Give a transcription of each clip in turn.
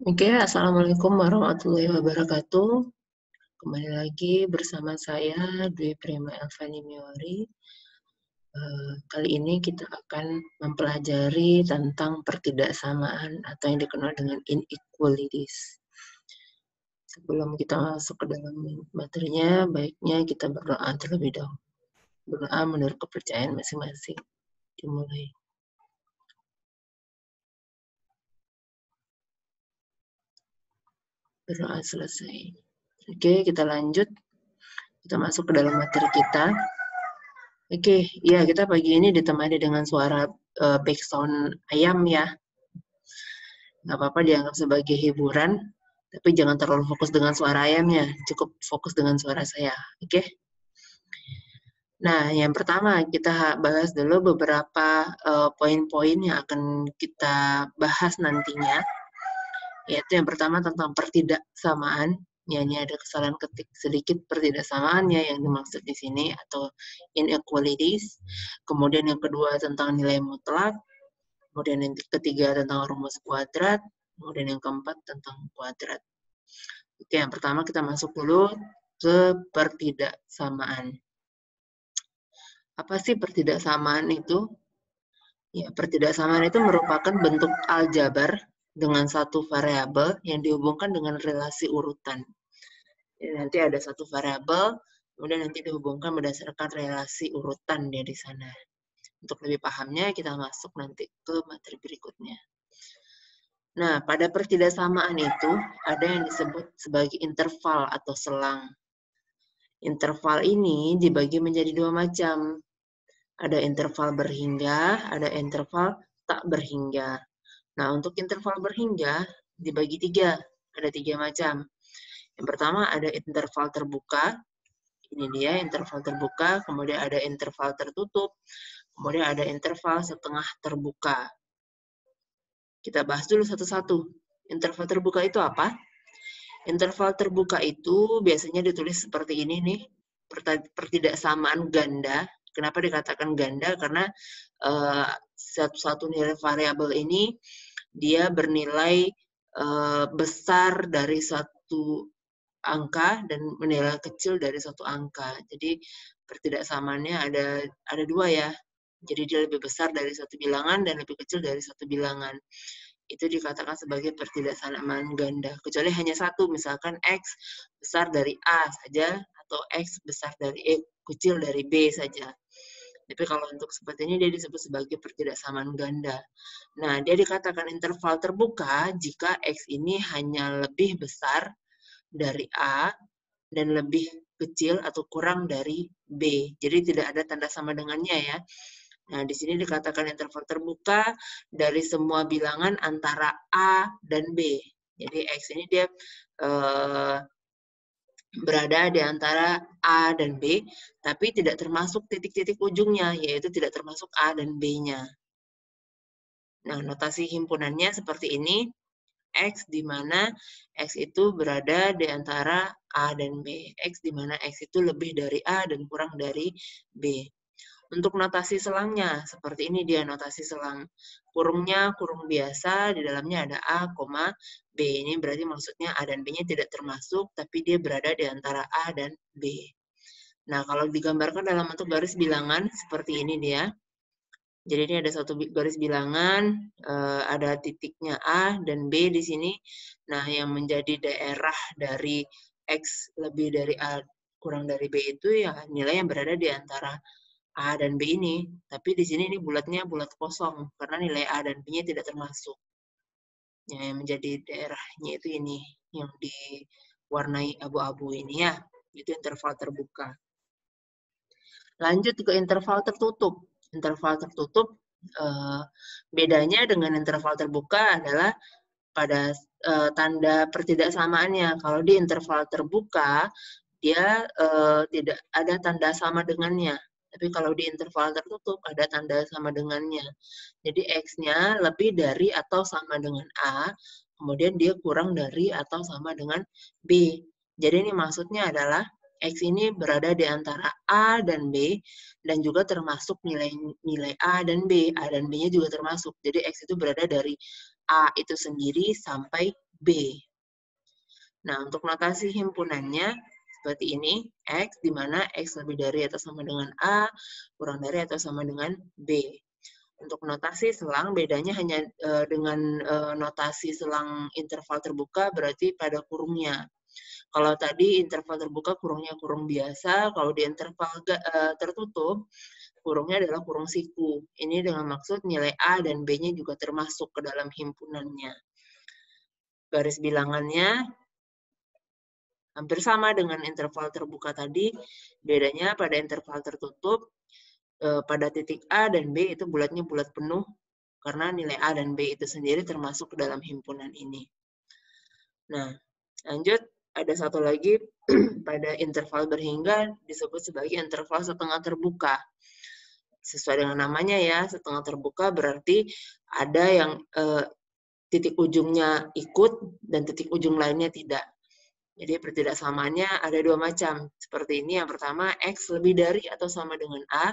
Oke, Assalamualaikum warahmatullahi wabarakatuh. Kembali lagi bersama saya, Dwi Prima Elvani Miori. Kali ini kita akan mempelajari tentang pertidaksamaan atau yang dikenal dengan inequalities. Sebelum kita masuk ke dalam materinya, baiknya kita berdoa terlebih dahulu. Berdoa menurut kepercayaan masing-masing. Dimulai. Berdoa selesai. Oke, kita lanjut. Kita masuk ke dalam materi kita. Oke, ya kita pagi ini ditemani dengan suara background ayam ya. Nggak apa-apa dianggap sebagai hiburan, tapi jangan terlalu fokus dengan suara ayamnya, cukup fokus dengan suara saya, oke? Nah, yang pertama kita bahas dulu beberapa poin-poin yang akan kita bahas nantinya, yaitu yang pertama tentang pertidaksamaan. Ya, ini ada kesalahan ketik sedikit, pertidaksamaannya yang dimaksud di sini atau inequalities. Kemudian yang kedua tentang nilai mutlak. Kemudian yang ketiga tentang rumus kuadrat. Kemudian yang keempat tentang kuadrat. Oke, yang pertama kita masuk dulu ke pertidaksamaan. Apa sih pertidaksamaan itu? Ya, pertidaksamaan itu merupakan bentuk aljabar dengan satu variabel yang dihubungkan dengan relasi urutan. Jadi nanti ada satu variabel, kemudian nanti dihubungkan berdasarkan relasi urutan dia di sana. Untuk lebih pahamnya, kita masuk nanti ke materi berikutnya. Nah, pada pertidaksamaan itu ada yang disebut sebagai interval atau selang. Interval ini dibagi menjadi dua macam. Ada interval berhingga, ada interval tak berhingga. Nah, untuk interval berhingga dibagi tiga. Ada tiga macam. Yang pertama ada interval terbuka. Ini dia interval terbuka. Kemudian ada interval tertutup. Kemudian ada interval setengah terbuka. Kita bahas dulu satu-satu. Interval terbuka itu apa? Interval terbuka itu biasanya ditulis seperti ini nih, pertidaksamaan ganda. Kenapa dikatakan ganda? Karena satu nilai variabel ini dia bernilai besar dari satu angka dan nilai kecil dari satu angka. Jadi pertidaksamaannya ada dua ya. Jadi dia lebih besar dari satu bilangan dan lebih kecil dari satu bilangan. Itu dikatakan sebagai pertidaksamaan ganda. Kecuali hanya satu, misalkan X besar dari A saja, atau X besar dari kecil dari B saja. Tapi kalau untuk seperti ini dia disebut sebagai pertidaksamaan ganda. Nah, dia dikatakan interval terbuka jika X ini hanya lebih besar dari A dan lebih kecil atau kurang dari B. Jadi tidak ada tanda sama dengannya ya. Nah, di sini dikatakan interval terbuka dari semua bilangan antara A dan B. Jadi X ini dia berada di antara A dan B, tapi tidak termasuk titik-titik ujungnya, yaitu tidak termasuk A dan B-nya. Nah, notasi himpunannya seperti ini, X di mana X itu berada di antara A dan B. X di mana X itu lebih dari A dan kurang dari B. Untuk notasi selangnya, seperti ini dia notasi selang. Kurungnya kurung biasa, di dalamnya ada A, B. Ini berarti maksudnya A dan B-nya tidak termasuk, tapi dia berada di antara A dan B. Nah, kalau digambarkan dalam bentuk garis bilangan, seperti ini dia. Jadi ini ada satu garis bilangan, ada titiknya A dan B di sini. Nah, yang menjadi daerah dari X lebih dari A kurang dari B itu ya nilai yang berada di antara A dan B ini. Tapi di sini ini bulatnya bulat kosong, karena nilai A dan B-nya tidak termasuk. Ya, yang menjadi daerahnya itu ini, yang diwarnai abu-abu ini ya. Itu interval terbuka. Lanjut ke interval tertutup. Interval tertutup, bedanya dengan interval terbuka adalah pada tanda pertidaksamaannya. Kalau di interval terbuka, dia tidak ada tanda sama dengannya. Tapi kalau di interval tertutup, ada tanda sama dengannya. Jadi X-nya lebih dari atau sama dengan A, kemudian dia kurang dari atau sama dengan B. Jadi ini maksudnya adalah X ini berada di antara A dan B, dan juga termasuk nilai A dan B. A dan B-nya juga termasuk. Jadi X itu berada dari A itu sendiri sampai B. Nah, untuk notasi himpunannya seperti ini, X, di mana X lebih dari atau sama dengan A, kurang dari atau sama dengan B. Untuk notasi selang, bedanya hanya dengan notasi selang interval terbuka, berarti pada kurungnya. Kalau tadi interval terbuka, kurungnya kurung biasa, kalau di interval tertutup, kurungnya adalah kurung siku. Ini dengan maksud nilai A dan B-nya juga termasuk ke dalam himpunannya. Garis bilangannya hampir sama dengan interval terbuka tadi, bedanya pada interval tertutup, pada titik A dan B itu bulatnya bulat penuh, karena nilai A dan B itu sendiri termasuk ke dalam himpunan ini. Nah, lanjut, ada satu lagi pada interval berhingga disebut sebagai interval setengah terbuka. Sesuai dengan namanya ya, setengah terbuka berarti ada yang titik ujungnya ikut dan titik ujung lainnya tidak. Jadi pertidaksamaannya ada dua macam. Seperti ini, yang pertama, X lebih dari atau sama dengan A,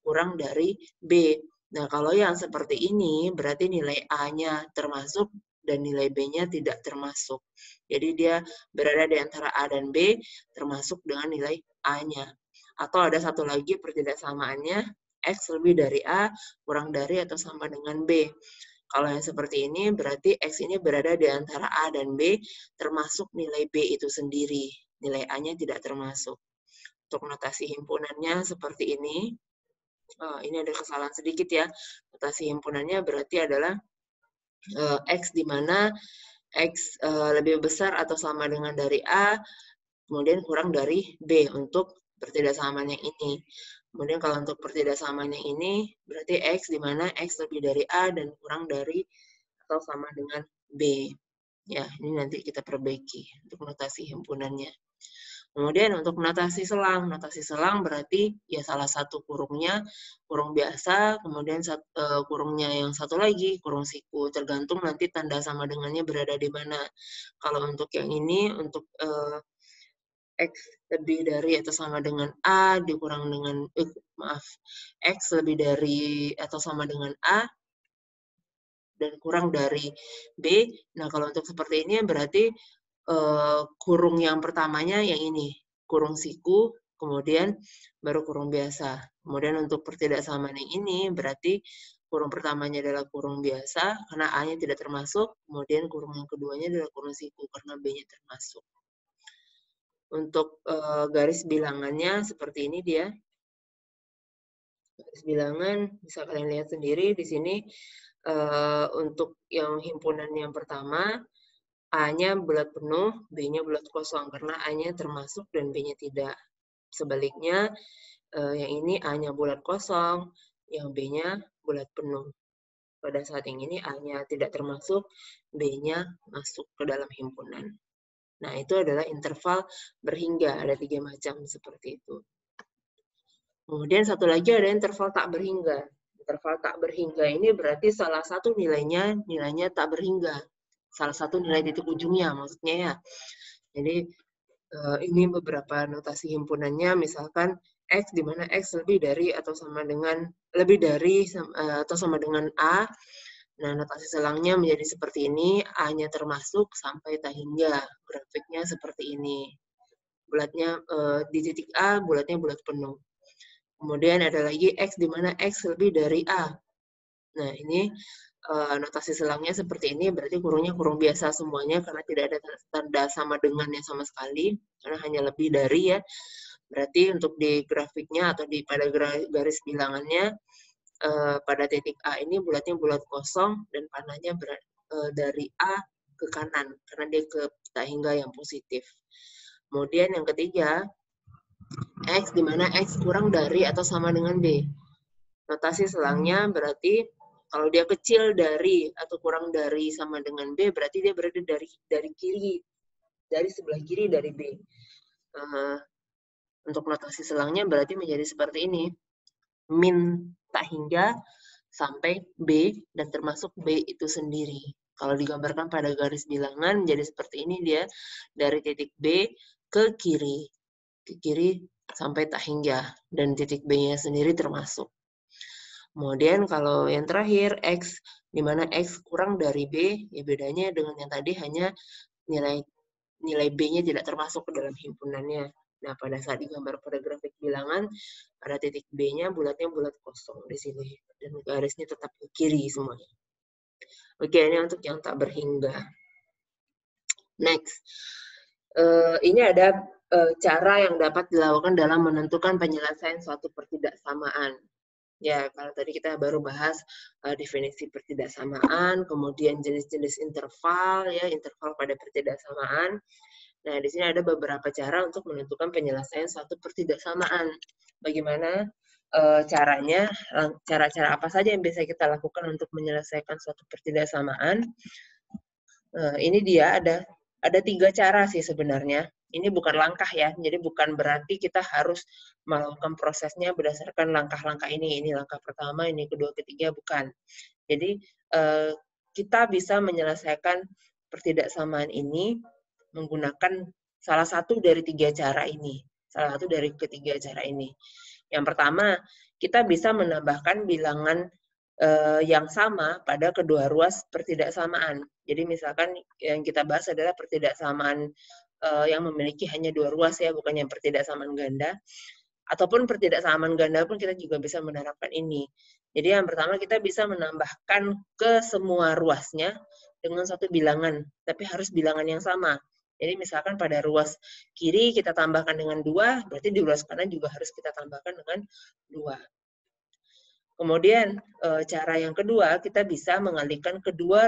kurang dari B. Nah, kalau yang seperti ini, berarti nilai A-nya termasuk dan nilai B-nya tidak termasuk. Jadi dia berada di antara A dan B, termasuk dengan nilai A-nya. Atau ada satu lagi pertidaksamaannya, X lebih dari A, kurang dari atau sama dengan B. Kalau yang seperti ini, berarti X ini berada di antara A dan B, termasuk nilai B itu sendiri. Nilai A-nya tidak termasuk. Untuk notasi himpunannya seperti ini. Ini ada kesalahan sedikit ya. Notasi himpunannya berarti adalah X di mana X lebih besar atau sama dengan dari A, kemudian kurang dari B untuk pertidaksamaan yang ini. Kemudian kalau untuk pertidaksamaan yang ini, berarti X di mana X lebih dari A dan kurang dari atau sama dengan B. Ya, ini nanti kita perbaiki untuk notasi himpunannya. Kemudian untuk notasi selang berarti ya salah satu kurungnya kurung biasa, kemudian kurungnya yang satu lagi kurung siku, tergantung nanti tanda sama dengannya berada di mana. Kalau untuk yang ini, untuk X lebih dari atau sama dengan A dikurang dengan, X lebih dari atau sama dengan A dan kurang dari B. Nah, kalau untuk seperti ini berarti kurung yang pertamanya yang ini, kurung siku, kemudian baru kurung biasa. Kemudian untuk pertidaksamaan yang ini berarti kurung pertamanya adalah kurung biasa karena A-nya tidak termasuk, kemudian kurung yang keduanya adalah kurung siku karena B-nya termasuk. Untuk garis bilangannya seperti ini dia. Garis bilangan bisa kalian lihat sendiri di sini. Untuk yang himpunan yang pertama, A-nya bulat penuh, B-nya bulat kosong, karena A-nya termasuk dan B-nya tidak. Sebaliknya, yang ini A-nya bulat kosong, yang B-nya bulat penuh. Pada saat yang ini A-nya tidak termasuk, B-nya masuk ke dalam himpunan. Nah, itu adalah interval berhingga, ada 3 macam seperti itu. Kemudian satu lagi ada interval tak berhingga. Interval tak berhingga ini berarti salah satu nilainya tak berhingga. Salah satu nilai titik ujungnya maksudnya ya. Jadi ini beberapa notasi himpunannya, misalkan X di mana X lebih dari atau sama dengan atau sama dengan A. Nah, notasi selangnya menjadi seperti ini, A-nya termasuk sampai tak hingga. Grafiknya seperti ini. Bulatnya di titik A, bulatnya bulat penuh. Kemudian ada lagi X di mana X lebih dari A. Nah, ini notasi selangnya seperti ini, berarti kurungnya kurung biasa semuanya karena tidak ada tanda sama dengannya sama sekali, karena hanya lebih dari ya. Berarti untuk di grafiknya atau pada garis bilangannya, pada titik A ini bulatnya bulat kosong dan panahnya dari A ke kanan, karena dia ke tak hingga yang positif. Kemudian yang ketiga, X di mana X kurang dari atau sama dengan B. Notasi selangnya berarti kalau dia kecil dari atau kurang dari sama dengan B, berarti dia berada dari kiri, dari sebelah kiri dari B. Untuk notasi selangnya berarti menjadi seperti ini. Min tak hingga sampai B dan termasuk B itu sendiri. Kalau digambarkan pada garis bilangan jadi seperti ini dia, dari titik B ke kiri sampai tak hingga, dan titik B-nya sendiri termasuk. Kemudian kalau yang terakhir, X di mana X kurang dari B, ya bedanya dengan yang tadi hanya nilai B-nya tidak termasuk ke dalam himpunannya. Nah, pada saat digambar pada grafik bilangan, pada titik B-nya bulatnya bulat kosong di sini. Dan garisnya tetap ke kiri semuanya. Oke, ini untuk yang tak berhingga. Next. Ini ada cara yang dapat dilakukan dalam menentukan penyelesaian suatu pertidaksamaan. Ya, kalau tadi kita baru bahas definisi pertidaksamaan, kemudian jenis-jenis interval, ya, interval pada pertidaksamaan. Nah, di sini ada beberapa cara untuk menentukan penyelesaian suatu pertidaksamaan. Bagaimana caranya, cara-cara apa saja yang bisa kita lakukan untuk menyelesaikan suatu pertidaksamaan. Ini dia ada 3 cara sih sebenarnya. Ini bukan langkah ya, jadi bukan berarti kita harus melakukan prosesnya berdasarkan langkah-langkah ini. Ini langkah pertama, ini kedua, ketiga, bukan. Jadi kita bisa menyelesaikan pertidaksamaan ini menggunakan salah satu dari 3 cara ini. Salah satu dari ketiga cara ini. Yang pertama, kita bisa menambahkan bilangan yang sama pada kedua ruas pertidaksamaan. Jadi misalkan yang kita bahas adalah pertidaksamaan yang memiliki hanya 2 ruas ya, bukan yang pertidaksamaan ganda. Ataupun pertidaksamaan ganda pun kita juga bisa menerapkan ini. Jadi yang pertama kita bisa menambahkan ke semua ruasnya dengan satu bilangan, tapi harus bilangan yang sama. Jadi misalkan pada ruas kiri kita tambahkan dengan 2, berarti di ruas kanan juga harus kita tambahkan dengan 2. Kemudian cara yang kedua, kita bisa mengalihkan kedua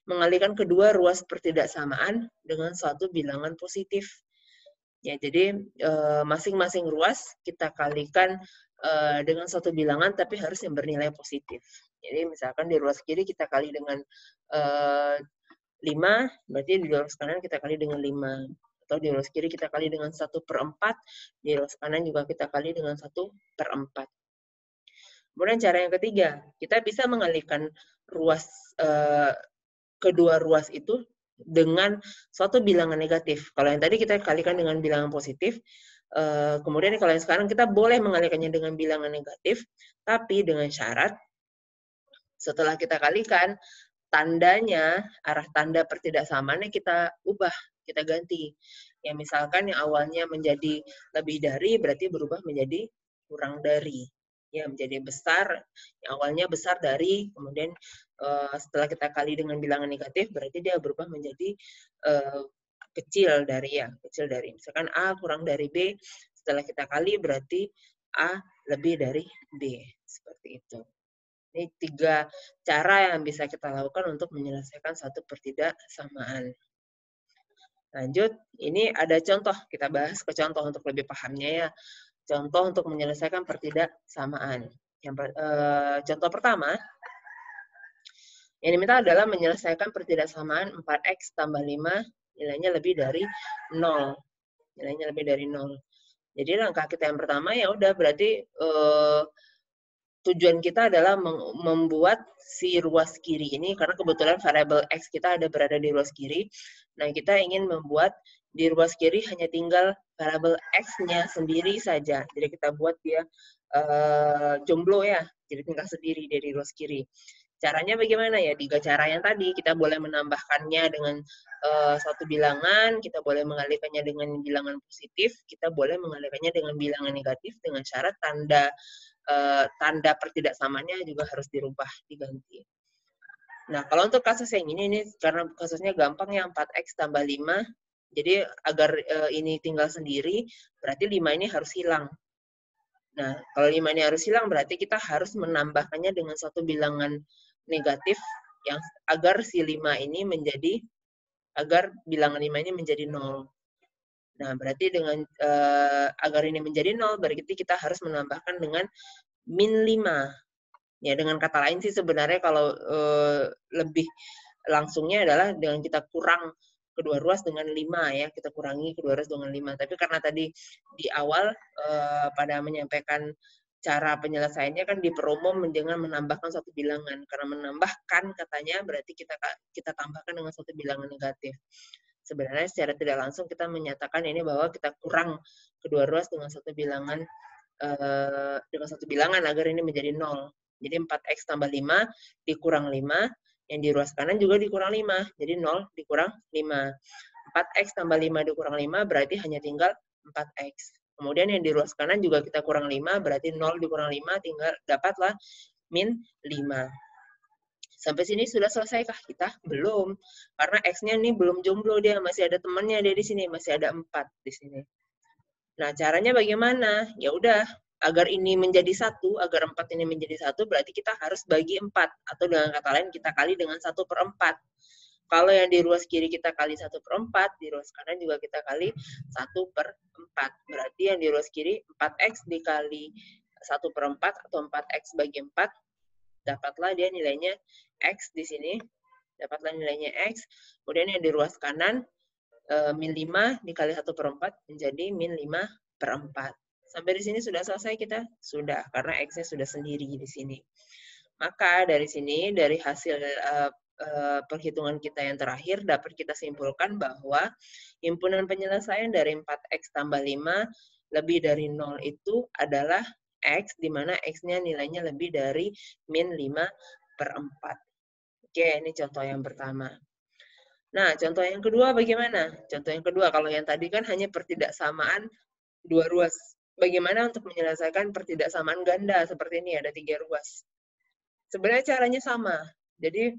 mengalihkan kedua ruas pertidaksamaan dengan suatu bilangan positif. Ya, jadi masing-masing ruas kita kalikan dengan suatu bilangan, tapi harus yang bernilai positif. Jadi misalkan di ruas kiri kita kali dengan 5, berarti di ruas kanan kita kali dengan 5. Atau di ruas kiri kita kali dengan 1/4, di ruas kanan juga kita kali dengan 1/4. Kemudian cara yang ketiga, kita bisa mengalihkan kedua ruas itu dengan suatu bilangan negatif. Kalau yang tadi kita kalikan dengan bilangan positif, kemudian kalau yang sekarang kita boleh mengalihkannya dengan bilangan negatif, tapi dengan syarat setelah kita kalikan, tandanya, arah tanda pertidaksamaannya kita ubah, kita ganti. Ya misalkan yang awalnya menjadi lebih dari, berarti berubah menjadi kurang dari. Ya menjadi besar, yang awalnya besar dari, kemudian setelah kita kali dengan bilangan negatif, berarti dia berubah menjadi kecil dari ya, kecil dari. Misalkan A kurang dari B, setelah kita kali berarti A lebih dari B, seperti itu. Ini 3 cara yang bisa kita lakukan untuk menyelesaikan satu pertidaksamaan. Lanjut, ini ada contoh, kita bahas ke contoh untuk lebih pahamnya ya. Contoh untuk menyelesaikan pertidaksamaan. Contoh pertama, yang diminta adalah menyelesaikan pertidaksamaan 4x tambah 5, nilainya lebih dari 0. Nilainya lebih dari 0. Jadi langkah kita yang pertama ya udah berarti tujuan kita adalah membuat si ruas kiri ini, karena kebetulan variabel X kita ada berada di ruas kiri. Nah, kita ingin membuat di ruas kiri hanya tinggal variabel X-nya sendiri saja. Jadi kita buat dia jomblo ya, jadi tinggal sendiri dari ruas kiri. Caranya bagaimana ya? 3 cara yang tadi, kita boleh menambahkannya dengan satu bilangan, kita boleh mengalihkannya dengan bilangan positif, kita boleh mengalihkannya dengan bilangan negatif dengan syarat tanda pertidaksamaannya juga harus dirubah, diganti. Nah, kalau untuk kasus yang ini karena kasusnya gampang ya, 4x tambah 5, jadi agar ini tinggal sendiri, berarti 5 ini harus hilang. Nah, kalau 5 ini harus hilang, berarti kita harus menambahkannya dengan suatu bilangan negatif yang agar si 5 ini menjadi, agar bilangan 5 ini menjadi 0. Nah, berarti dengan agar ini menjadi 0, berarti kita harus menambahkan dengan min 5. Ya, dengan kata lain sih sebenarnya kalau lebih langsungnya adalah dengan kita kurang kedua ruas dengan 5 ya, kita kurangi kedua ruas dengan 5. Tapi karena tadi di awal pada menyampaikan cara penyelesaiannya kan diperumum dengan menambahkan satu bilangan. Karena menambahkan katanya berarti kita tambahkan dengan satu bilangan negatif. Sebenarnya secara tidak langsung kita menyatakan ini bahwa kita kurang kedua ruas dengan satu bilangan agar ini menjadi 0. Jadi 4X tambah 5 dikurang 5, yang di ruas kanan juga dikurang 5. Jadi 0 dikurang 5. 4X tambah 5 dikurang 5 berarti hanya tinggal 4X. Kemudian yang di ruas kanan juga kita kurang 5, berarti 0 dikurang 5 tinggal dapatlah min 5. Sampai sini sudah selesaikah kita? Belum. Karena X-nya ini belum jomblo dia, masih ada temannya dia di sini, masih ada 4 di sini. Nah, caranya bagaimana? Ya udah, agar ini menjadi 1, agar 4 ini menjadi 1, berarti kita harus bagi 4. Atau dengan kata lain, kita kali dengan 1/4. Kalau yang di ruas kiri kita kali 1/4, di ruas kanan juga kita kali 1/4. Berarti yang di ruas kiri 4X dikali 1/4 atau 4X bagi 4, dapatlah dia nilainya X di sini. Dapatlah nilainya X. Kemudian yang di ruas kanan, min 5 dikali 1/4 menjadi min 5/4. Sampai di sini sudah selesai kita? Sudah, karena X-nya sudah sendiri di sini. Maka dari sini, dari hasil perhitungan kita yang terakhir, dapat kita simpulkan bahwa himpunan penyelesaian dari 4X tambah 5 lebih dari 0 itu adalah X, di mana X-nya nilainya lebih dari min 5/4. Oke, ini contoh yang pertama. Nah, contoh yang kedua bagaimana? Contoh yang kedua, kalau yang tadi kan hanya pertidaksamaan dua ruas. Bagaimana untuk menyelesaikan pertidaksamaan ganda seperti ini, ada 3 ruas? Sebenarnya caranya sama. Jadi,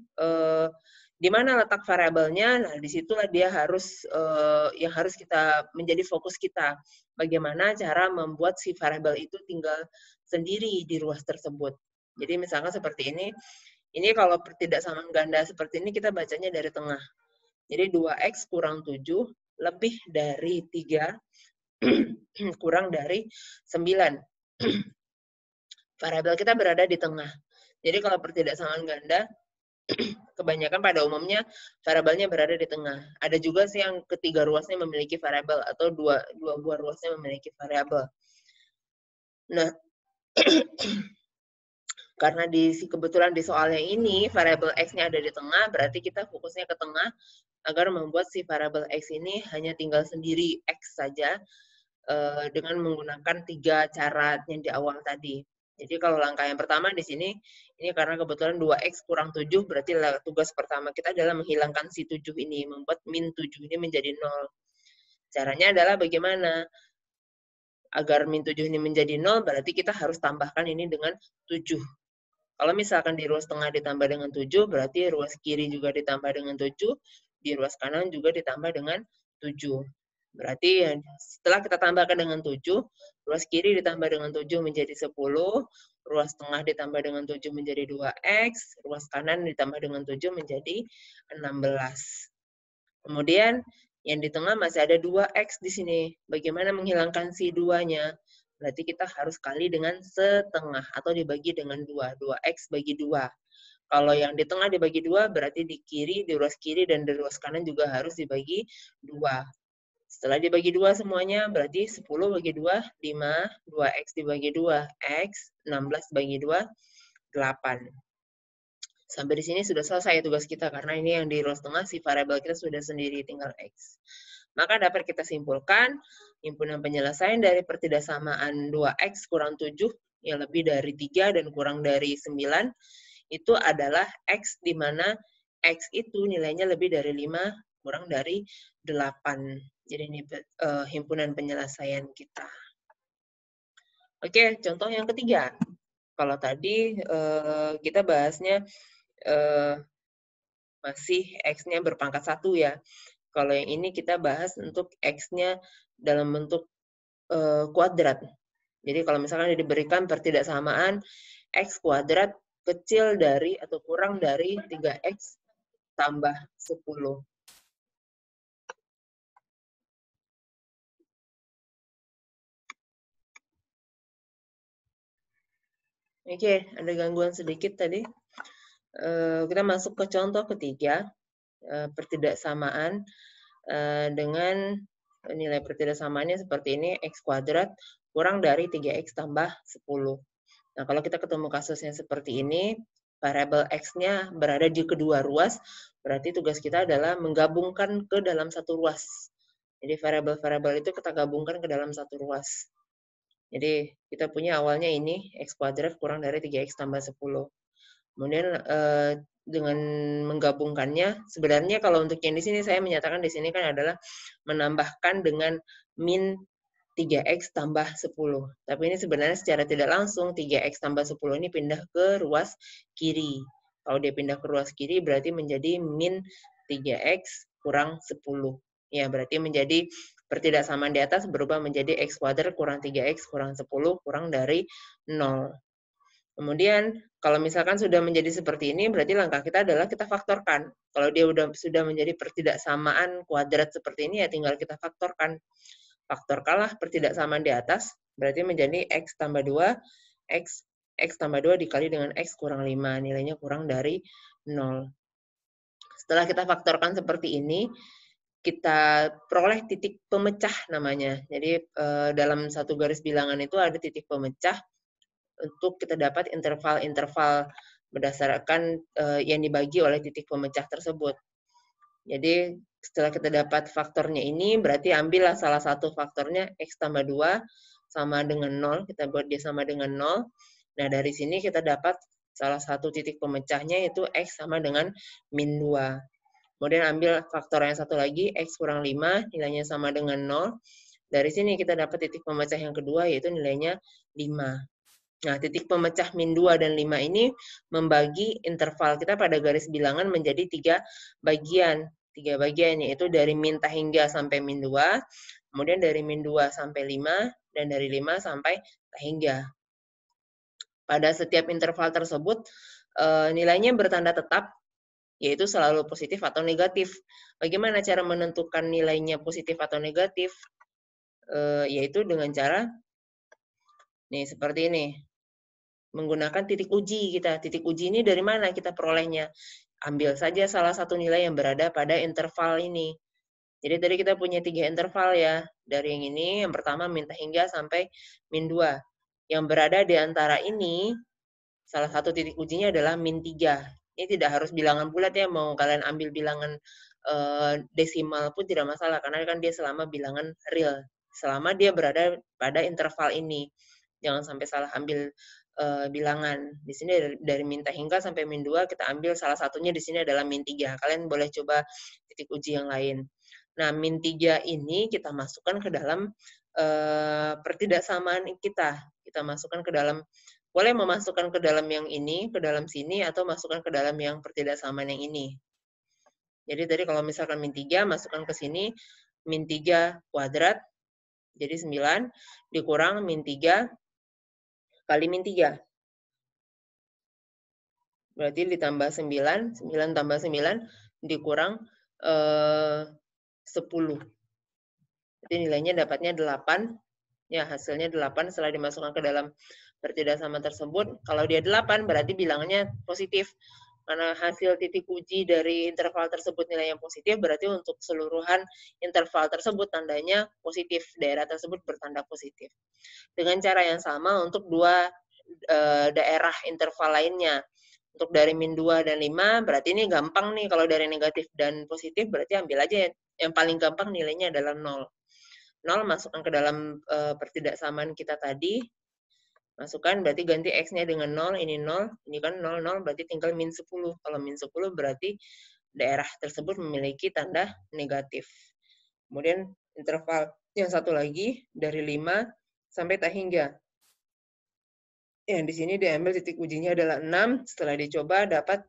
di mana letak variabelnya? Nah, disitulah dia harus yang harus kita menjadi fokus kita. Bagaimana cara membuat si variabel itu tinggal sendiri di ruas tersebut. Jadi misalkan seperti ini kalau pertidaksamaan ganda seperti ini kita bacanya dari tengah. Jadi 2X kurang 7 lebih dari 3 kurang dari 9. Variabel kita berada di tengah. Jadi kalau pertidaksamaan ganda, kebanyakan pada umumnya variabelnya berada di tengah. Ada juga sih yang ketiga ruasnya memiliki variabel atau dua buah ruasnya memiliki variabel. Nah, karena kebetulan di soalnya ini variabel X-nya ada di tengah, berarti kita fokusnya ke tengah agar membuat si variabel X ini hanya tinggal sendiri X saja dengan menggunakan 3 cara yang di awal tadi. Jadi kalau langkah yang pertama di sini, ini karena kebetulan 2X kurang 7, berarti tugas pertama kita adalah menghilangkan si 7 ini, membuat min 7 ini menjadi 0. Caranya adalah bagaimana? Agar min 7 ini menjadi 0, berarti kita harus tambahkan ini dengan 7. Kalau misalkan di ruas tengah ditambah dengan 7, berarti ruas kiri juga ditambah dengan 7, di ruas kanan juga ditambah dengan 7. Berarti setelah kita tambahkan dengan 7, ruas kiri ditambah dengan 7 menjadi 10, ruas tengah ditambah dengan 7 menjadi 2X, ruas kanan ditambah dengan 7 menjadi 16. Kemudian yang di tengah masih ada 2X di sini. Bagaimana menghilangkan si 2-nya? Berarti kita harus kali dengan setengah atau dibagi dengan 2. 2X bagi 2. Kalau yang di tengah dibagi 2, berarti di kiri, di ruas kiri, dan di ruas kanan juga harus dibagi 2. Setelah dibagi 2 semuanya, berarti 10 bagi 2, 5, 2X dibagi 2, X, 16 bagi 2, 8. Sampai di sini sudah selesai tugas kita, karena ini yang di ruas tengah, si variabel kita sudah sendiri, tinggal X. Maka dapat kita simpulkan, himpunan penyelesaian dari pertidaksamaan 2X kurang 7, yang lebih dari 3 dan kurang dari 9, itu adalah X, di mana X itu nilainya lebih dari 5, kurang dari 8. Jadi ini himpunan penyelesaian kita. Oke, contoh yang ketiga. Kalau tadi kita bahasnya masih X-nya berpangkat 1 ya. Kalau yang ini kita bahas untuk X-nya dalam bentuk kuadrat. Jadi kalau misalkan diberikan pertidaksamaan X kuadrat kecil dari atau kurang dari 3X tambah 10. Oke, ada gangguan sedikit tadi. Kita masuk ke contoh ketiga, pertidaksamaan dengan nilai pertidaksamaannya seperti ini, X kuadrat kurang dari 3X tambah 10. Nah, kalau kita ketemu kasusnya seperti ini, variabel X-nya berada di kedua ruas, berarti tugas kita adalah menggabungkan ke dalam satu ruas. Jadi variabel-variabel itu kita gabungkan ke dalam satu ruas. Jadi kita punya awalnya ini X kuadrat kurang dari 3X tambah 10. Kemudian dengan menggabungkannya, sebenarnya kalau untuk yang di sini saya menyatakan di sini kan adalah menambahkan dengan min 3X tambah 10. Tapi ini sebenarnya secara tidak langsung 3X tambah 10 ini pindah ke ruas kiri. Kalau dia pindah ke ruas kiri berarti menjadi min 3X kurang 10. Ya, berarti menjadi pertidaksamaan di atas berubah menjadi X kuadrat kurang 3X kurang 10 kurang dari 0. Kemudian kalau misalkan sudah menjadi seperti ini, berarti langkah kita adalah kita faktorkan. Kalau dia sudah menjadi pertidaksamaan kuadrat seperti ini, ya tinggal kita faktorkan. Faktorkanlah pertidaksamaan di atas, berarti menjadi X tambah 2, X tambah 2 dikali dengan X kurang 5, nilainya kurang dari 0. Setelah kita faktorkan seperti ini, kita peroleh titik pemecah namanya. Jadi dalam satu garis bilangan itu ada titik pemecah, untuk kita dapat interval-interval berdasarkan yang dibagi oleh titik pemecah tersebut. Jadi setelah kita dapat faktornya ini, berarti ambillah salah satu faktornya X tambah 2 sama dengan 0, kita buat dia sama dengan 0. Nah dari sini kita dapat salah satu titik pemecahnya yaitu X sama dengan min 2. Kemudian ambil faktor yang satu lagi, X kurang 5, nilainya sama dengan 0. Dari sini kita dapat titik pemecah yang kedua yaitu nilainya 5. Nah, titik pemecah min 2 dan 5 ini membagi interval kita pada garis bilangan menjadi 3 bagian. 3 bagian, yaitu dari min tahingga sampai min 2, kemudian dari min 2 sampai 5, dan dari 5 sampai tahingga. Pada setiap interval tersebut, nilainya bertanda tetap, yaitu selalu positif atau negatif. Bagaimana cara menentukan nilainya positif atau negatif? Yaitu dengan cara, nih seperti ini. Menggunakan titik uji kita. Titik uji ini dari mana kita perolehnya? Ambil saja salah satu nilai yang berada pada interval ini. Jadi tadi kita punya 3 interval ya. Dari yang ini, yang pertama min tahingga sampai min 2. Yang berada di antara ini, salah satu titik ujinya adalah min 3. Ini tidak harus bilangan bulat ya, mau kalian ambil bilangan desimal pun tidak masalah, karena kan dia selama bilangan real. Selama dia berada pada interval ini. Jangan sampai salah ambil bilangan. Di sini dari min tahingga sampai min 2 kita ambil salah satunya di sini adalah min 3. Kalian boleh coba titik uji yang lain. Nah, min 3 ini kita masukkan ke dalam pertidaksamaan kita. Kita masukkan ke dalam, boleh memasukkan ke dalam yang ini, ke dalam sini, atau masukkan ke dalam yang pertidaksamaan yang ini. Jadi tadi kalau misalkan min 3, masukkan ke sini, min 3 kuadrat, jadi 9, dikurang min 3 kali min 3. Berarti ditambah 9, 9 tambah 9 dikurang 10. Jadi nilainya dapatnya 8. Ya, hasilnya 8 setelah dimasukkan ke dalam pertidaksamaan tersebut. Kalau dia 8 berarti bilangannya positif. Karena hasil titik uji dari interval tersebut nilai yang positif, berarti untuk keseluruhan interval tersebut tandanya positif. Daerah tersebut bertanda positif. Dengan cara yang sama untuk dua daerah interval lainnya. Untuk dari min 2 dan 5, berarti ini gampang nih. Kalau dari negatif dan positif, berarti ambil aja yang paling gampang nilainya adalah 0. 0 masukkan ke dalam pertidaksamaan kita tadi. Masukkan, berarti ganti X-nya dengan 0, ini 0, ini kan 0, 0, berarti tinggal min 10. Kalau min 10 berarti daerah tersebut memiliki tanda negatif. Kemudian interval yang satu lagi, dari 5 sampai tahingga. Yang di sini diambil titik ujinya adalah 6, setelah dicoba dapat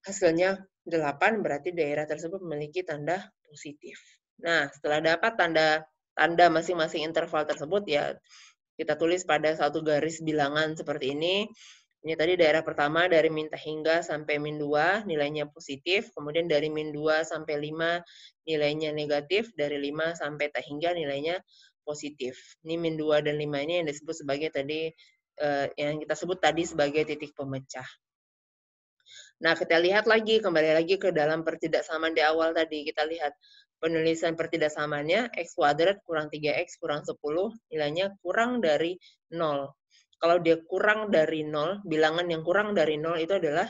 hasilnya 8, berarti daerah tersebut memiliki tanda positif. Nah, setelah dapat tanda masing-masing interval tersebut, ya kita tulis pada satu garis bilangan seperti ini. Ini tadi daerah pertama dari min tahingga sampai min 2, nilainya positif. Kemudian dari min 2 sampai 5, nilainya negatif. Dari 5 sampai tahingga, nilainya positif. Ini min 2 dan 5 ini yang disebut sebagai tadi, yang kita sebut tadi sebagai titik pemecah. Nah, kita lihat lagi, kembali lagi ke dalam pertidaksamaan di awal tadi. Kita lihat penulisan pertidaksamaannya, X kuadrat kurang 3X kurang 10, nilainya kurang dari 0. Kalau dia kurang dari 0, bilangan yang kurang dari 0 itu adalah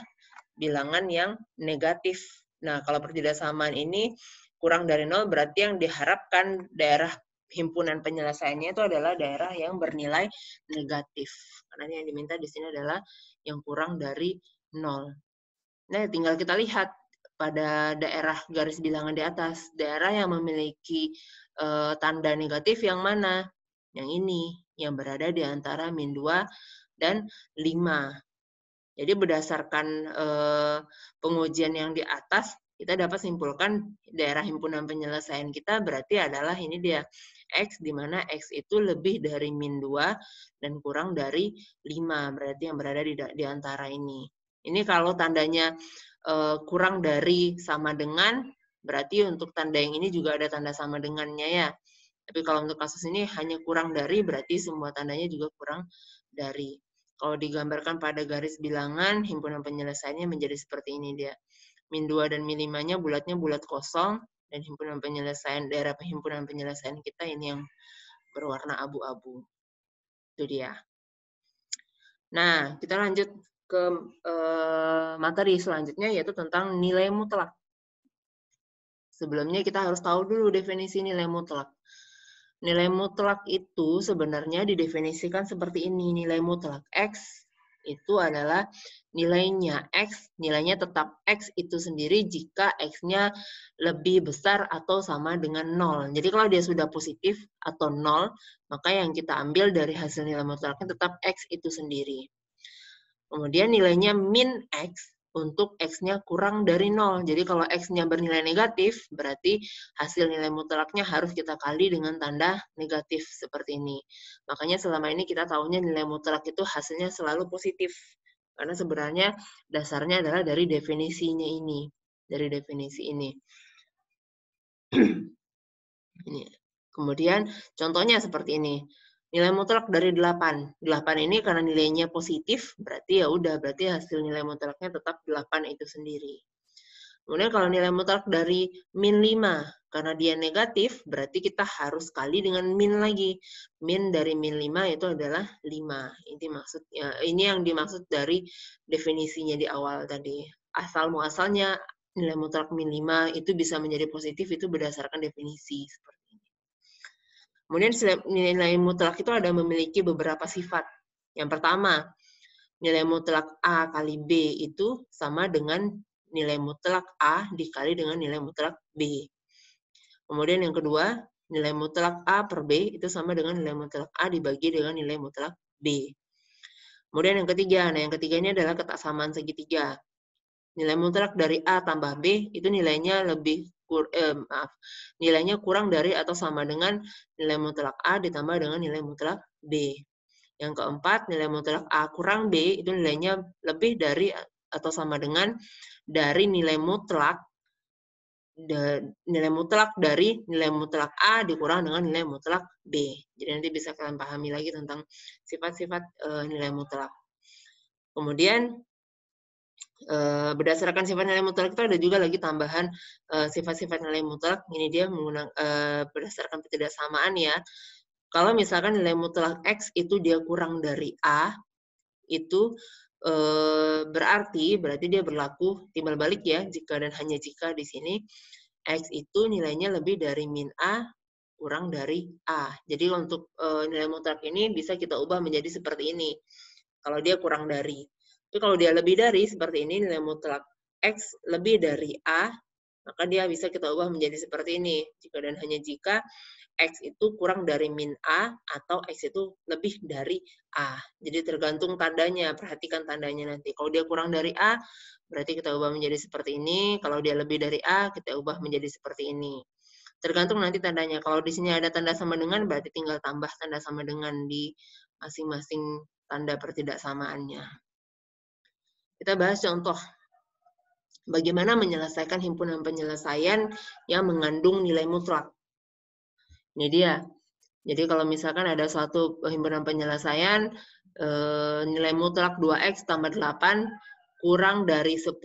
bilangan yang negatif. Nah, kalau pertidaksamaan ini kurang dari 0, berarti yang diharapkan daerah himpunan penyelesaiannya itu adalah daerah yang bernilai negatif. Karena yang diminta di sini adalah yang kurang dari 0. Nah, tinggal kita lihat pada daerah garis bilangan di atas, daerah yang memiliki tanda negatif yang mana? Yang ini, yang berada di antara -2 dan 5. Jadi berdasarkan pengujian yang di atas, kita dapat simpulkan daerah himpunan penyelesaian kita berarti adalah ini dia, X, di mana X itu lebih dari -2 dan kurang dari 5, berarti yang berada di antara ini. Ini kalau tandanya kurang dari sama dengan, berarti untuk tanda yang ini juga ada tanda sama dengannya ya. Tapi kalau untuk kasus ini hanya kurang dari, berarti semua tandanya juga kurang dari. Kalau digambarkan pada garis bilangan, himpunan penyelesaiannya menjadi seperti ini dia. -2 dan -5-nya bulatnya bulat kosong, dan himpunan penyelesaian, daerah himpunan penyelesaian kita ini yang berwarna abu-abu. Itu dia. Nah, kita lanjut ke materi selanjutnya, yaitu tentang nilai mutlak. Sebelumnya kita harus tahu dulu definisi nilai mutlak. Nilai mutlak itu sebenarnya didefinisikan seperti ini. Nilai mutlak X itu adalah nilainya X, nilainya tetap X itu sendiri jika X-nya lebih besar atau sama dengan 0. Jadi kalau dia sudah positif atau 0, maka yang kita ambil dari hasil nilai mutlaknya tetap X itu sendiri. Kemudian nilainya min X untuk X-nya kurang dari 0. Jadi kalau X-nya bernilai negatif, berarti hasil nilai mutlaknya harus kita kali dengan tanda negatif seperti ini. Makanya selama ini kita tahunya nilai mutlak itu hasilnya selalu positif. Karena sebenarnya dasarnya adalah dari definisinya ini. Dari definisi ini. Ini. Kemudian contohnya seperti ini. Nilai mutlak dari 8. 8 ini karena nilainya positif, berarti ya udah, berarti hasil nilai mutlaknya tetap 8 itu sendiri. Kemudian kalau nilai mutlak dari -5, karena dia negatif, berarti kita harus kali dengan min lagi. Min dari -5 itu adalah 5. Ini maksudnya, ini yang dimaksud dari definisinya di awal tadi. Asal muasalnya nilai mutlak -5 itu bisa menjadi positif itu berdasarkan definisi seperti ini. Kemudian nilai mutlak itu ada memiliki beberapa sifat. Yang pertama, nilai mutlak A kali B itu sama dengan nilai mutlak A dikali dengan nilai mutlak B. Kemudian yang kedua, nilai mutlak A per B itu sama dengan nilai mutlak A dibagi dengan nilai mutlak B. Kemudian yang ketiga, nah yang ketiga ini adalah ketaksamaan segitiga. Nilai mutlak dari A tambah B itu nilainya nilainya kurang dari atau sama dengan nilai mutlak A ditambah dengan nilai mutlak B. Yang keempat, nilai mutlak A kurang B itu nilainya lebih dari atau sama dengan dari nilai mutlak dari nilai mutlak A dikurang dengan nilai mutlak B. Jadi nanti bisa kalian pahami lagi tentang sifat-sifat nilai mutlak. Kemudian berdasarkan sifat nilai mutlak itu ada juga lagi tambahan sifat-sifat nilai mutlak. Ini dia menggunakan berdasarkan ketidaksamaan ya. Kalau misalkan nilai mutlak X itu dia kurang dari A, itu berarti dia berlaku timbal balik ya, jika dan hanya jika di sini X itu nilainya lebih dari min A kurang dari A. Jadi untuk nilai mutlak ini bisa kita ubah menjadi seperti ini. Kalau dia kurang dari. Tapi kalau dia lebih dari seperti ini, nilai mutlak X lebih dari A, maka dia bisa kita ubah menjadi seperti ini. Jika dan hanya jika X itu kurang dari min A atau X itu lebih dari A. Jadi tergantung tandanya, perhatikan tandanya nanti. Kalau dia kurang dari A, berarti kita ubah menjadi seperti ini. Kalau dia lebih dari A, kita ubah menjadi seperti ini. Tergantung nanti tandanya. Kalau di sini ada tanda sama dengan, berarti tinggal tambah tanda sama dengan di masing-masing tanda pertidaksamaannya. Kita bahas contoh. Bagaimana menyelesaikan himpunan penyelesaian yang mengandung nilai mutlak. Ini dia. Jadi kalau misalkan ada suatu himpunan penyelesaian, nilai mutlak 2X tambah 8 kurang dari 10.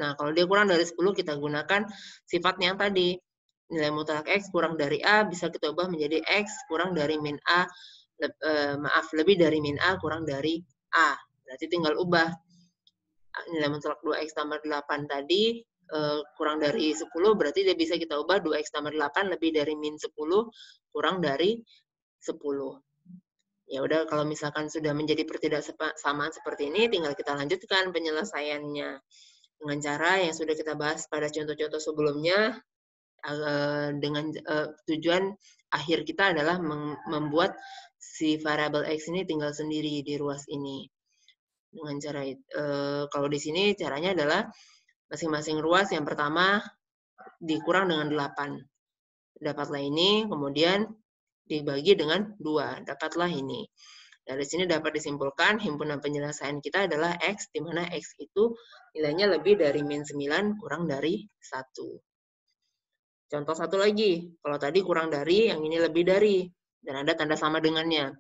Nah, kalau dia kurang dari 10, kita gunakan sifatnya yang tadi. Nilai mutlak X kurang dari A, bisa kita ubah menjadi X kurang dari min A, lebih dari min A kurang dari A. Berarti tinggal ubah nilai mutlak 2X tambah 8 tadi, kurang dari 10, berarti dia bisa kita ubah 2x tambah 8 lebih dari min 10 kurang dari 10. Ya udah, kalau misalkan sudah menjadi pertidaksamaan seperti ini, tinggal kita lanjutkan penyelesaiannya dengan cara yang sudah kita bahas pada contoh-contoh sebelumnya, dengan tujuan akhir kita adalah membuat si variabel x ini tinggal sendiri di ruas ini. Dengan cara kalau di sini caranya adalah masing-masing ruas yang pertama dikurang dengan 8. Dapatlah ini, kemudian dibagi dengan 2, dapatlah ini. Dari sini dapat disimpulkan himpunan penyelesaian kita adalah X, di mana X itu nilainya lebih dari min 9 kurang dari 1. Contoh satu lagi, kalau tadi kurang dari, yang ini lebih dari, dan ada tanda sama dengannya.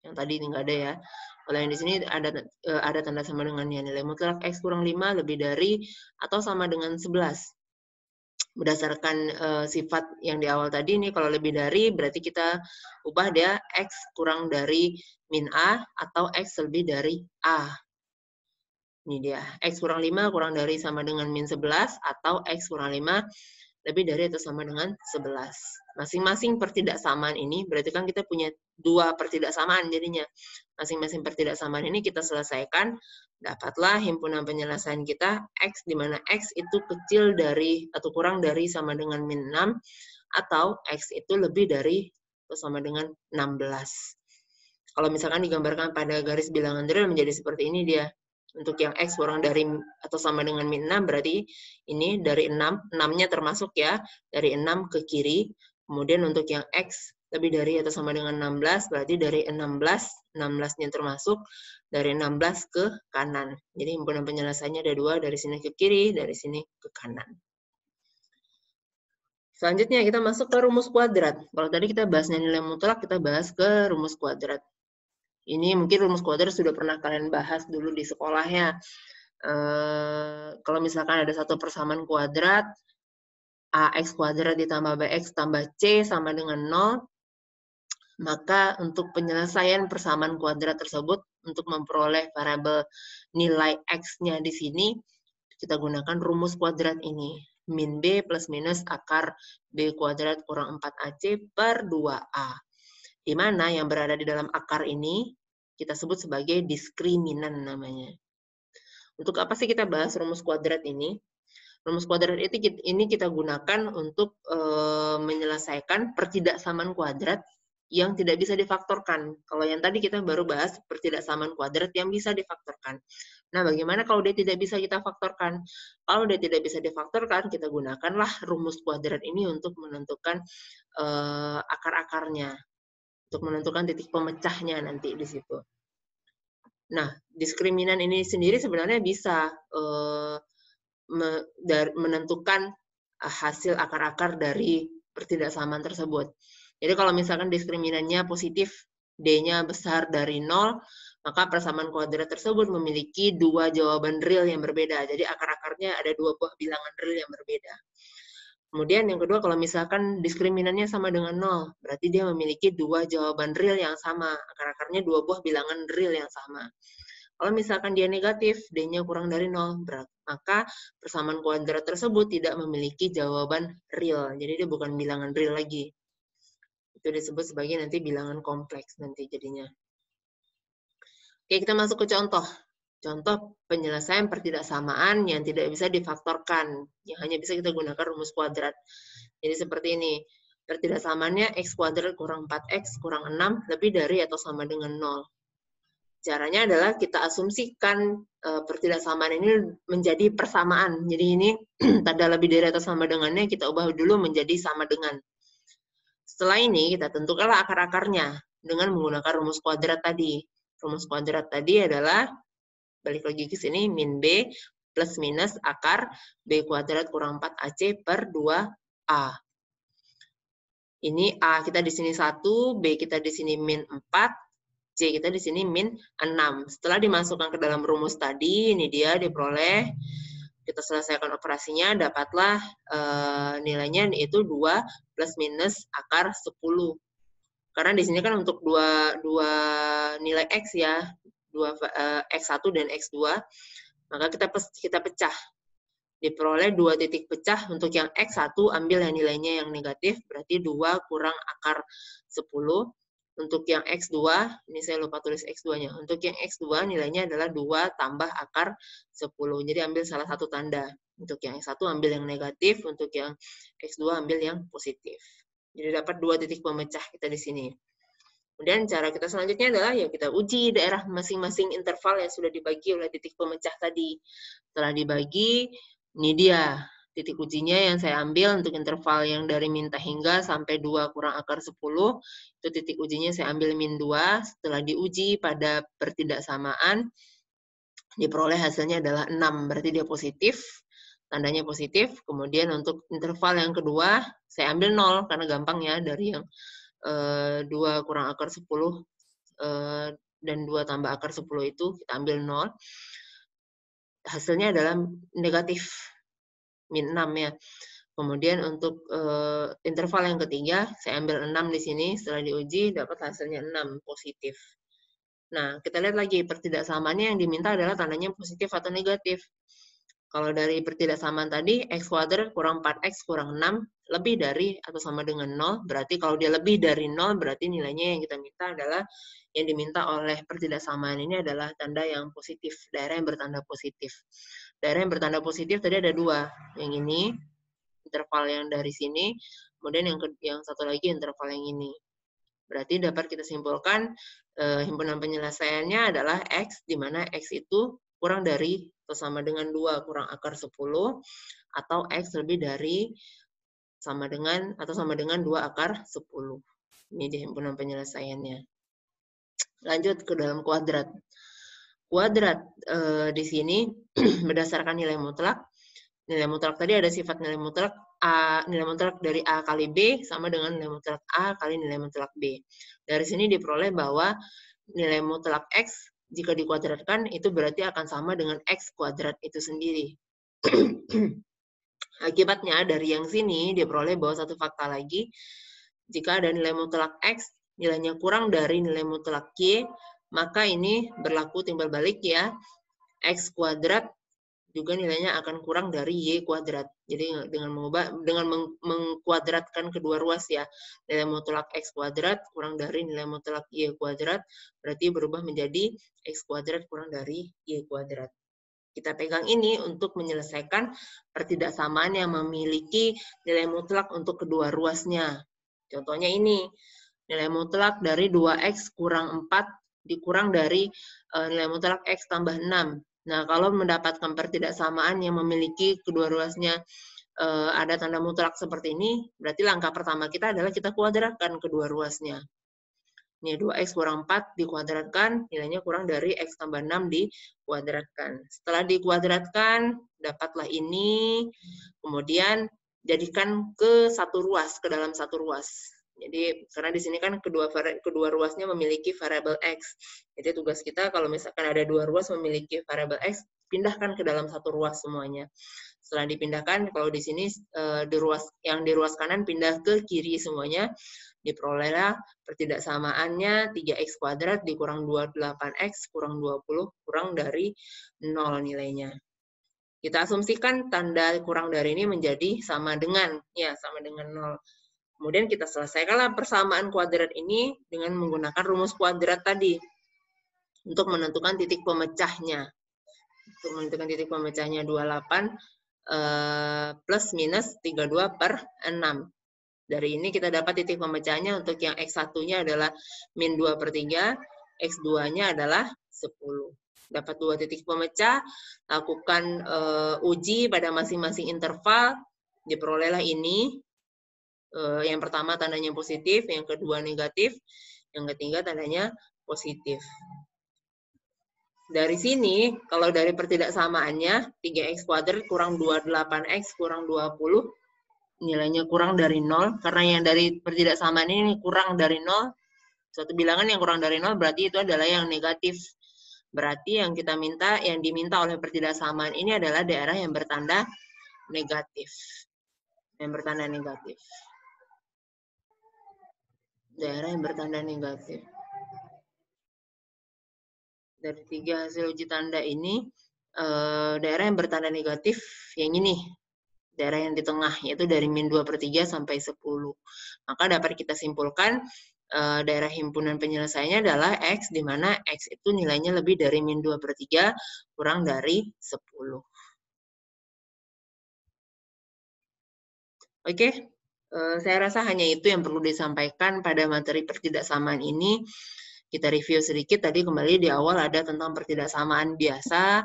Yang tadi nggak ada ya. Kalau yang di sini ada tanda sama dengannya. Nilai mutlak X kurang 5 lebih dari atau sama dengan 11. Berdasarkan sifat yang di awal tadi nih, kalau lebih dari berarti kita ubah dia X kurang dari min A atau X lebih dari A. Ini dia, X kurang 5 kurang dari sama dengan min 11 atau X kurang 5 lebih dari atau sama dengan 11. Masing-masing pertidaksamaan ini, berarti kan kita punya 2 pertidaksamaan jadinya. Masing-masing pertidaksamaan ini kita selesaikan, dapatlah himpunan penyelesaian kita X, di mana X itu kecil dari atau kurang dari sama dengan min 6, atau X itu lebih dari atau sama dengan 16. Kalau misalkan digambarkan pada garis bilangan drill menjadi seperti ini dia. Untuk yang X kurang dari atau sama dengan min 6, berarti ini dari 6, 6-nya termasuk ya, dari 6 ke kiri. Kemudian untuk yang X lebih dari atau sama dengan 16, berarti dari 16, 16-nya termasuk, dari 16 ke kanan. Jadi himpunan penyelesaiannya ada 2, dari sini ke kiri, dari sini ke kanan. Selanjutnya kita masuk ke rumus kuadrat. Kalau tadi kita bahasnya nilai mutlak, kita bahas ke rumus kuadrat. Ini mungkin rumus kuadrat sudah pernah kalian bahas dulu di sekolah ya. Kalau misalkan ada satu persamaan kuadrat, AX kuadrat ditambah BX tambah C sama dengan 0, maka untuk penyelesaian persamaan kuadrat tersebut, untuk memperoleh variabel nilai X-nya di sini, kita gunakan rumus kuadrat ini. Min B plus minus akar B kuadrat kurang 4AC per 2A. Di mana yang berada di dalam akar ini, kita sebut sebagai diskriminan namanya. Untuk apa sih kita bahas rumus kuadrat ini? Rumus kuadrat ini kita gunakan untuk menyelesaikan pertidaksamaan kuadrat yang tidak bisa difaktorkan. Kalau yang tadi kita baru bahas pertidaksamaan kuadrat yang bisa difaktorkan. Nah, bagaimana kalau dia tidak bisa kita faktorkan? Kalau dia tidak bisa difaktorkan, kita gunakanlah rumus kuadrat ini untuk menentukan akar-akarnya, untuk menentukan titik pemecahnya nanti di situ. Nah, diskriminan ini sendiri sebenarnya bisa menentukan hasil akar-akar dari pertidaksamaan tersebut. Jadi kalau misalkan diskriminannya positif, D-nya besar dari 0, maka persamaan kuadrat tersebut memiliki 2 jawaban real yang berbeda. Jadi akar-akarnya ada 2 buah bilangan real yang berbeda. Kemudian yang kedua, kalau misalkan diskriminannya sama dengan 0, berarti dia memiliki 2 jawaban real yang sama. Akar-akarnya 2 buah bilangan real yang sama. Kalau misalkan dia negatif, D-nya kurang dari 0, maka persamaan kuadrat tersebut tidak memiliki jawaban real. Jadi dia bukan bilangan real lagi. Itu disebut sebagai nanti bilangan kompleks nanti jadinya. Oke, kita masuk ke contoh. Contoh penyelesaian pertidaksamaan yang tidak bisa difaktorkan, yang hanya bisa kita gunakan rumus kuadrat. Jadi seperti ini, pertidaksamaannya X kuadrat kurang 4X kurang 6 lebih dari atau sama dengan 0. Caranya adalah kita asumsikan pertidaksamaan ini menjadi persamaan. Jadi ini tanda lebih dari atau sama dengannya kita ubah dulu menjadi sama dengan. Setelah ini kita tentukanlah akar-akarnya dengan menggunakan rumus kuadrat tadi. Rumus kuadrat tadi adalah, balik lagi ke sini, min B plus minus akar B kuadrat kurang 4AC per 2A. Ini A kita di sini 1, B kita di sini min 4, C kita di sini min 6. Setelah dimasukkan ke dalam rumus tadi, ini dia diperoleh. Kita selesaikan operasinya, dapatlah nilainya yaitu 2 plus minus akar 10. Karena di sini kan untuk dua nilai X ya, X1 dan X2, maka kita pecah. Diperoleh 2 titik pecah. Untuk yang X1 ambil yang nilainya yang negatif, berarti 2 kurang akar 10. Untuk yang X2, ini saya lupa tulis X2-nya. Untuk yang X2 nilainya adalah 2 tambah akar 10. Jadi ambil salah satu tanda. Untuk yang X1 ambil yang negatif, untuk yang X2 ambil yang positif. Jadi dapat 2 titik pemecah kita di sini. Kemudian cara kita selanjutnya adalah ya kita uji daerah masing-masing interval yang sudah dibagi oleh titik pemecah tadi. Setelah dibagi, ini dia titik ujinya yang saya ambil untuk interval yang dari min hingga sampai 2 kurang akar 10. Itu titik ujinya saya ambil min 2. Setelah diuji pada pertidaksamaan, diperoleh hasilnya adalah 6. Berarti dia positif. Tandanya positif. Kemudian untuk interval yang kedua, saya ambil 0 karena gampang ya dari yang 2 kurang akar 10 dan 2 tambah akar 10 itu kita ambil 0. Hasilnya adalah negatif, min 6 ya. Kemudian untuk interval yang ketiga, saya ambil 6 di sini, setelah diuji dapat hasilnya 6, positif. Nah, kita lihat lagi pertidaksamaannya yang diminta adalah tandanya positif atau negatif. Kalau dari pertidaksamaan tadi, X kuadrat kurang 4X kurang 6, lebih dari atau sama dengan 0, berarti kalau dia lebih dari 0, berarti nilainya yang kita minta adalah, yang diminta oleh pertidaksamaan ini adalah tanda yang positif, daerah yang bertanda positif. Daerah yang bertanda positif tadi ada 2, yang ini, interval yang dari sini, kemudian yang satu lagi interval yang ini. Berarti dapat kita simpulkan, himpunan penyelesaiannya adalah X, di mana X itu kurang dari atau sama dengan 2 kurang akar 10, atau X lebih dari sama dengan atau sama dengan 2 akar 10. Ini di himpunan penyelesaiannya. Lanjut ke dalam kuadrat. Kuadrat di sini berdasarkan nilai mutlak. Nilai mutlak tadi ada sifat nilai mutlak A, nilai mutlak dari A kali B sama dengan nilai mutlak A kali nilai mutlak B. Dari sini diperoleh bahwa nilai mutlak X jika dikuadratkan itu berarti akan sama dengan X kuadrat itu sendiri. Akibatnya dari yang sini diperoleh bahwa satu fakta lagi, jika ada nilai mutlak X, nilainya kurang dari nilai mutlak Y, maka ini berlaku timbal balik ya, X kuadrat juga nilainya akan kurang dari Y kuadrat. Jadi dengan mengkuadratkan kedua ruas ya, nilai mutlak X kuadrat kurang dari nilai mutlak Y kuadrat, berarti berubah menjadi X kuadrat kurang dari Y kuadrat. Kita pegang ini untuk menyelesaikan pertidaksamaan yang memiliki nilai mutlak untuk kedua ruasnya. Contohnya ini, nilai mutlak dari 2X kurang 4 dikurang dari nilai mutlak X tambah 6. Nah, kalau mendapatkan pertidaksamaan yang memiliki kedua ruasnya ada tanda mutlak seperti ini, berarti langkah pertama kita adalah kita kuadratkan kedua ruasnya. Ini 2X kurang 4 dikuadratkan, nilainya kurang dari X tambah 6 dikuadratkan. Setelah dikuadratkan, dapatlah ini, kemudian jadikan ke satu ruas, ke dalam satu ruas. Jadi karena di sini kan kedua ruasnya memiliki variabel X. Jadi tugas kita kalau misalkan ada dua ruas memiliki variabel X, pindahkan ke dalam satu ruas semuanya. Setelah dipindahkan, kalau di sini yang di ruas kanan pindah ke kiri semuanya, diperolehlah pertidaksamaannya 3X kuadrat dikurang 28X kurang 20 kurang dari 0 nilainya. Kita asumsikan tanda kurang dari ini menjadi sama dengan 0. Kemudian kita selesaikanlah persamaan kuadrat ini dengan menggunakan rumus kuadrat tadi untuk menentukan titik pemecahnya. Untuk menentukan titik pemecahnya 28 plus minus 32 per 6. Dari ini kita dapat titik pemecahnya untuk yang X1-nya adalah min 2 per 3, X2-nya adalah 10. Dapat 2 titik pemecah, lakukan uji pada masing-masing interval, diperolehlah ini. Yang pertama tandanya positif, yang kedua negatif, yang ketiga tandanya positif. Dari sini, kalau dari pertidaksamaannya, 3X kuadrat kurang 28X kurang 20, nilainya kurang dari 0, karena yang dari pertidaksamaan ini kurang dari 0, suatu bilangan yang kurang dari 0 berarti itu adalah yang negatif. Berarti yang kita minta, yang diminta oleh pertidaksamaan ini adalah daerah yang bertanda negatif. Yang bertanda negatif. Daerah yang bertanda negatif. Dari 3 hasil uji tanda ini, daerah yang bertanda negatif yang ini, daerah yang di tengah, yaitu dari -2/3 sampai 10. Maka dapat kita simpulkan daerah himpunan penyelesaiannya adalah X, di mana X itu nilainya lebih dari -2/3 kurang dari 10. Oke, saya rasa hanya itu yang perlu disampaikan pada materi pertidaksamaan ini. Kita review sedikit, tadi kembali di awal ada tentang pertidaksamaan biasa,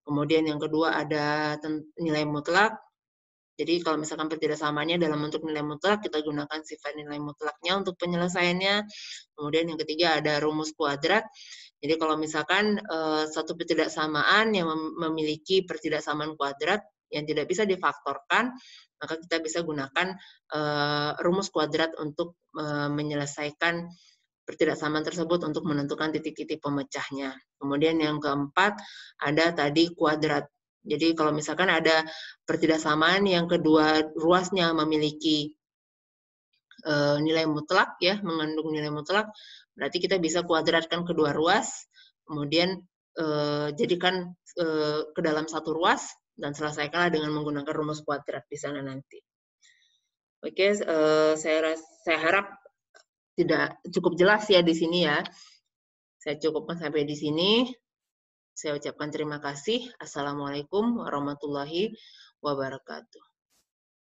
kemudian yang kedua ada nilai mutlak. Jadi kalau misalkan pertidaksamaannya dalam bentuk nilai mutlak, kita gunakan sifat nilai mutlaknya untuk penyelesaiannya. Kemudian yang ketiga ada rumus kuadrat. Jadi kalau misalkan satu pertidaksamaan yang memiliki pertidaksamaan kuadrat yang tidak bisa difaktorkan, maka kita bisa gunakan rumus kuadrat untuk menyelesaikan pertidaksamaan tersebut untuk menentukan titik-titik pemecahnya. Kemudian yang keempat ada tadi kuadrat. Jadi kalau misalkan ada pertidaksamaan yang kedua ruasnya memiliki nilai mutlak ya, mengandung nilai mutlak, berarti kita bisa kuadratkan kedua ruas, kemudian jadikan ke dalam satu ruas dan selesaikanlah dengan menggunakan rumus kuadrat di sana nanti. Oke, saya harap tidak cukup jelas ya di sini ya. Saya cukupkan sampai di sini. Saya ucapkan terima kasih. Assalamualaikum warahmatullahi wabarakatuh.